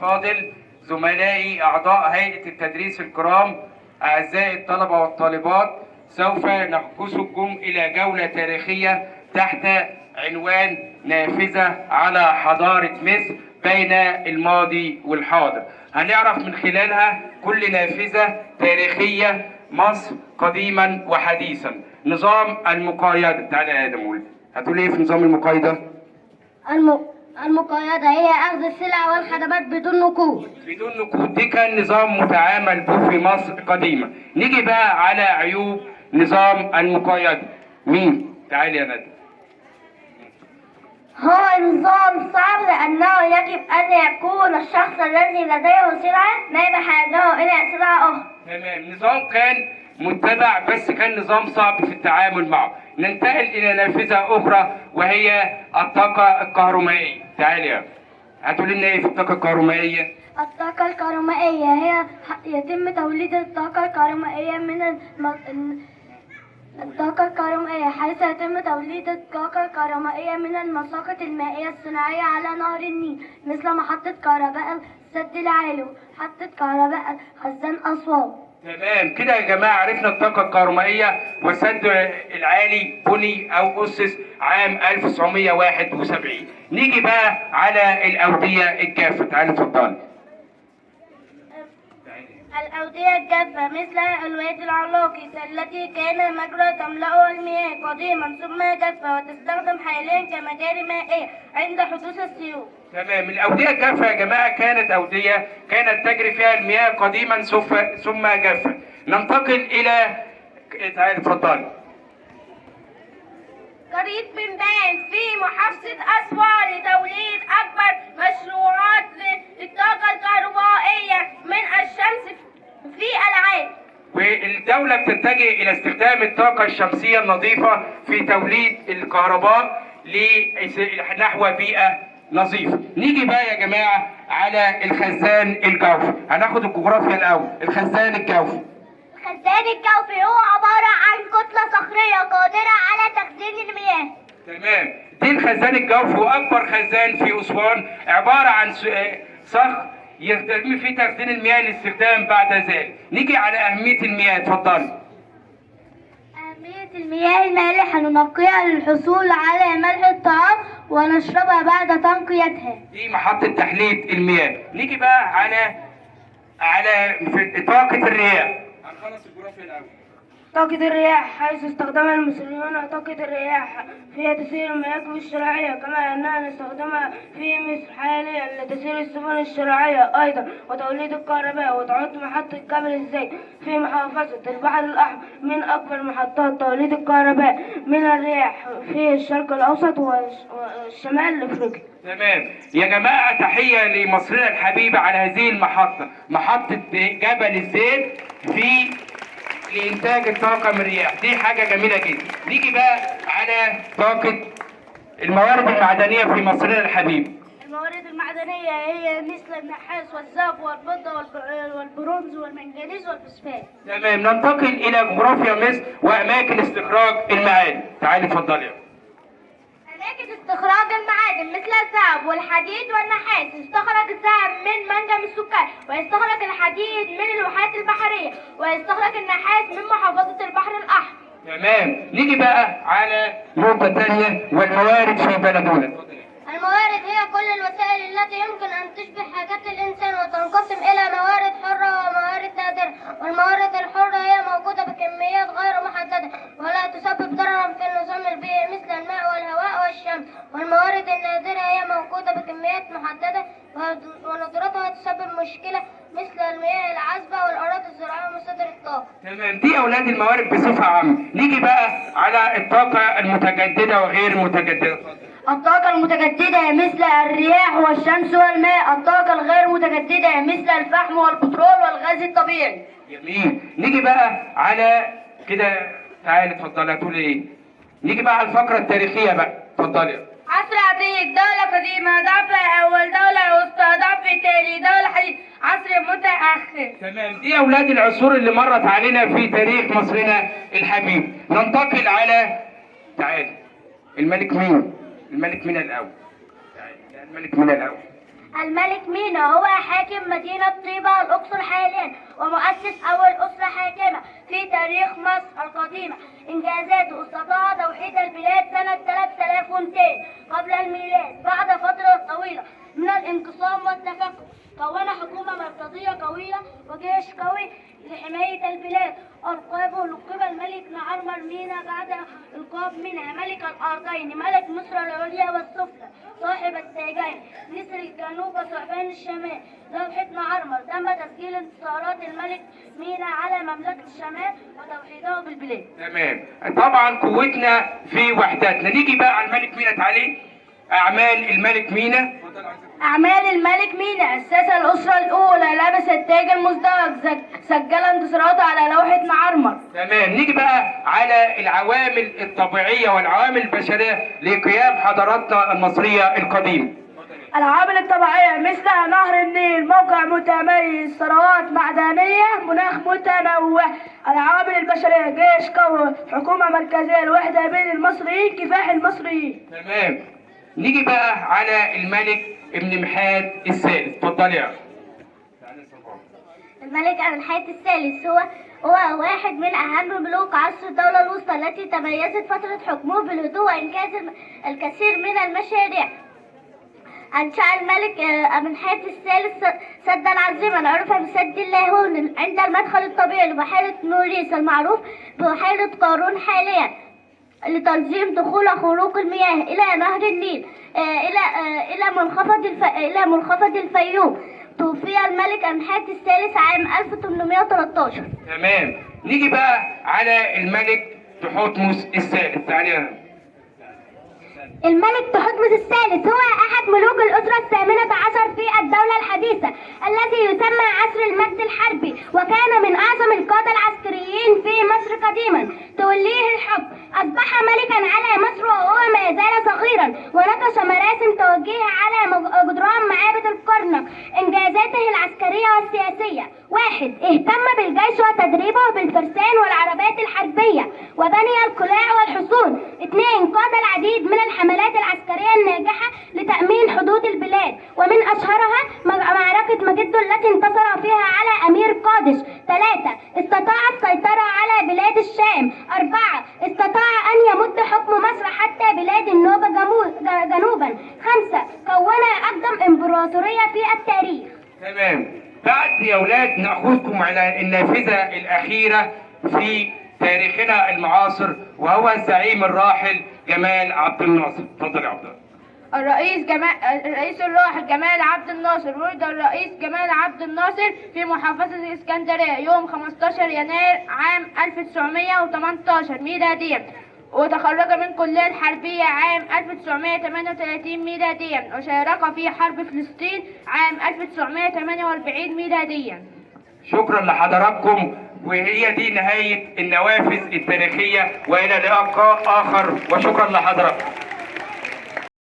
فاضل، زملائي أعضاء هيئة التدريس الكرام، أعزائي الطلبة والطالبات، سوف نقودكم إلى جولة تاريخية تحت عنوان نافذة على حضارة مصر بين الماضي والحاضر. هنعرف من خلالها كل نافذة تاريخية مصر قديما وحديثا. نظام المقايضة، تعالى يا آدم ولد، هتقول إيه في نظام المقايضة؟ المقايضة هي أخذ السلع والخدمات بدون نقود. بدون نقود، دي كان نظام متعامل به في مصر قديما. نيجي بقى على عيوب نظام المقايضة. مين؟ تعالي يا ندى. هو نظام صعب لأنه يجب أن يكون الشخص الذي لديه سلعة ما بحاجه إلى سلعة أخرى. تمام، نظام كان متبع بس كان نظام صعب في التعامل معه. ننتقل إلى نافذة أخرى وهي الطاقة الكهرومائية. تعالي يا هتقولي لنا إيه في الطاقة الكهرومائية؟ الطاقة الكهرومائية هي يتم توليد الطاقة الكهرومائية الطاقة الكهرومائية حيث يتم توليد الطاقة الكهرومائية من المساقط المائية الصناعية على نهر النيل، مثل محطة كهرباء السد العالي ومحطة كهرباء خزان أسوان. تمام كده يا جماعة، عرفنا الطاقة الكهرومائية. والسد العالي بني أو أسس عام 1971. نيجي بقى على الأودية الجافة. تعالي اتفضلي. الأودية الجافة مثل الوادي العلاقي التي كان مجرى تملأه المياه قديما ثم جف وتستخدم حاليا كمجاري مائية عند حدوث السيول. تمام، الأودية الجافة يا جماعة كانت أودية كانت تجري فيها المياه قديما ثم جفت. ننتقل إلى تعالي اتفضلي. قرية بنبان في محافظة أسوان لتوليد أكبر مشروعات للطاقة الكهربائية من الشمس في العالم. والدولة بتتجه إلى استخدام الطاقة الشمسية النظيفة في توليد الكهرباء نحو بيئة نظيفة. نيجي بقى يا جماعة على الخزان الجوفي. هناخد الجغرافيا الأول. الخزان الجوفي. الخزان الجوفي هو عبارة عن كتلة صخرية قادرة على تخزين المياه. تمام، دي الخزان الجوفي وأكبر خزان في أسوان، عبارة عن صخر يستخدم فيه تخزين المياه للاستخدام بعد ذلك. نيجي على أهمية المياه، اتفضلي. أهمية المياه المالحة ننقيها للحصول على ملح الطعام ونشربها بعد تنقيتها. دي محطة تحلية المياه. نيجي بقى على طاقة الرياح. هنخلص الجغرافيا الأول. طاقة الرياح حيث استخدمها المصريون طاقة الرياح في تسيير المراكب الشراعية، كما أننا نستخدمها في مصر حاليا لتسيير السفن الشراعية أيضا وتوليد الكهرباء. وتعد محطة جبل الزيت في محافظة البحر الأحمر من أكبر محطات توليد الكهرباء من الرياح في الشرق الأوسط والشمال الأفريقي. تمام يا جماعة، تحية لمصرنا الحبيبة على هذه المحطة، محطة جبل الزيت في لإنتاج الطاقة من الرياح. دي حاجة جميلة جدا. نيجي بقى على طاقة الموارد المعدنية في مصرنا الحبيب. الموارد المعدنية هي مثل النحاس والذهب والفضة والبرونز والمنجنيز والفوسفات. تمام، ننتقل إلى جغرافيا مصر وأماكن استخراج المعادن. تعالي اتفضلي. أماكن استخراج المعادن مثل الذهب والحديد والنحاس. يستخرج الذهب من منجم السكر، ويستخرج الحديد من الواحات البحرية، ويستخرج النحاس من محافظة البحر الأحمر. تمام، نيجي بقى على نقطة تانية والموارد في بلدنا. الموارد هي كل الوسائل التي يمكن أن تشبه حاجات الإنسان، وتنقسم إلى موارد حرة وموارد نادرة. والموارد الحرة هي موجودة بكميات غير محددة ولا تسبب ضررا في النظام البيئي مثل الماء والهواء والشمس. والموارد النادرة هي موجودة بكميات محددة وندرتها تسبب مشكلة مثل المياه العذبة والأراضي الزراعية ومصادر الطاقة. تمام، دي أولاد الموارد بصفة عامة. نيجي بقى على الطاقة المتجددة وغير المتجددة. الطاقة المتجددة مثل الرياح والشمس والماء. الطاقة الغير متجددة مثل الفحم والبترول والغاز الطبيعي. جميل، نيجي بقى على كده. تعالي اتفضلي، هتقولي ايه؟ نيجي بقى على الفقرة التاريخية بقى، اتفضلي. عصر عتيق، دولة قديمة، ضعف أول، دولة وسطى، ضعف تاني، دولة حديث، عصر متأخر. تمام، دي أولاد العصور اللي مرت علينا في تاريخ مصرنا الحبيب. ننتقل على تعالي الملك مين؟ الملك مين الأول؟ تعالي الملك مين الأول؟ الملك مينا هو حاكم مدينة طيبة الأقصر حاليا، ومؤسس أول أسرة حاكمة في تاريخ مصر القديمة. إنجازاته: استطاع توحيد البلاد سنة 3200 قبل الميلاد بعد فترة طويلة من الانقسام والتفكك. كون حكومة مركزية قوية وجيش قوي لحماية البلاد. لقب الملك نعرمر مينا بعد إلقاب منها ملك الأرضين، ملك مصر العليا والسفلى، صاحب التاجين، نسر الجنوب وثعبان الشمال. لوحة نعرمر تم تسجيل انتصارات الملك مينا على مملكة الشمال وتوحيده بالبلاد. تمام. طبعا قوتنا في وحدتنا. نيجي بقى على الملك مينا. تعالي أعمال الملك مينا. أعمال الملك مينا: أسس الأسرة الأولى، لبس التاج المزدوج، سجل انتصاراته على لوحة نعرمر. تمام. نيجي بقى على العوامل الطبيعية والعوامل البشرية لقيام حضاراتنا المصرية القديمة. العوامل الطبيعية مثل نهر النيل، موقع متميز، ثروات معدنية، مناخ متنوع. العوامل البشرية: جيش قوي، حكومة مركزية، الوحدة بين المصريين، كفاح المصريين. تمام. نيجي بقى على الملك ابن محاد الثالث. اتفضلي يا الملك أمنحات الثالث هو واحد من أهم ملوك عصر الدولة الوسطى التي تميزت فترة حكمه بالهدوء وإنجاز الكثير من المشاريع. أنشأ الملك أمنحات الثالث سدا عظيما عرف بسد اللاهون عند المدخل الطبيعي لبحيرة نوريس المعروف ببحيرة قارون حاليا، لتنظيم دخول وخروج المياه إلى نهر النيل إلى منخفض الفيوم. توفي الملك أمنحات الثالث عام 1813. تمام. نيجي بقى على الملك تحتمس الثالث. تعالي. الملك تحتمس الثالث هو أحد ملوك الأسرة الثامنة عشر في الدولة الحديثة الذي يسمى عصر المجد الحربي، وكان من أعظم القادة العسكريين في مصر قديما. توليه الحكم أصبح ملكا على مصر وهو ما زال صغيرا، ونقش مراسم توجيه على جدران معابد الكرنك. إنجازاته العسكرية والسياسية: 1. اهتم بالجيش وتدريبه بالفرسان والعربات الحربية وبني القلاع والحصون. 2. قاد العديد من الحملات العسكرية الناجحة لتأمين حدود البلاد، ومن أشهرها معركة مجدو التي انتصر فيها على أمير قادش. 3. استطاع السيطرة على بلاد الشام. 4. استطاع أن يمد حكم مصر حتى بلاد النوبة جنوبا. 5. كون أقدم إمبراطورية في التاريخ. تمام. بعد يا أولاد نأخذكم على النافذة الأخيرة في تاريخنا المعاصر، وهو الزعيم الراحل جمال عبد الناصر. اتفضل يا عبد الله. الرئيس الراحل جمال عبد الناصر ولد الرئيس جمال عبد الناصر في محافظة الإسكندرية يوم 15 يناير عام 1918 ميلاديا، وتخرج من كلية الحربية عام 1938 ميلاديا، وشارك في حرب فلسطين عام 1948 ميلاديا. شكرا لحضراتكم، وهي دي نهاية النوافذ التاريخية، وإلى لقاء آخر، وشكرا لحضراتكم.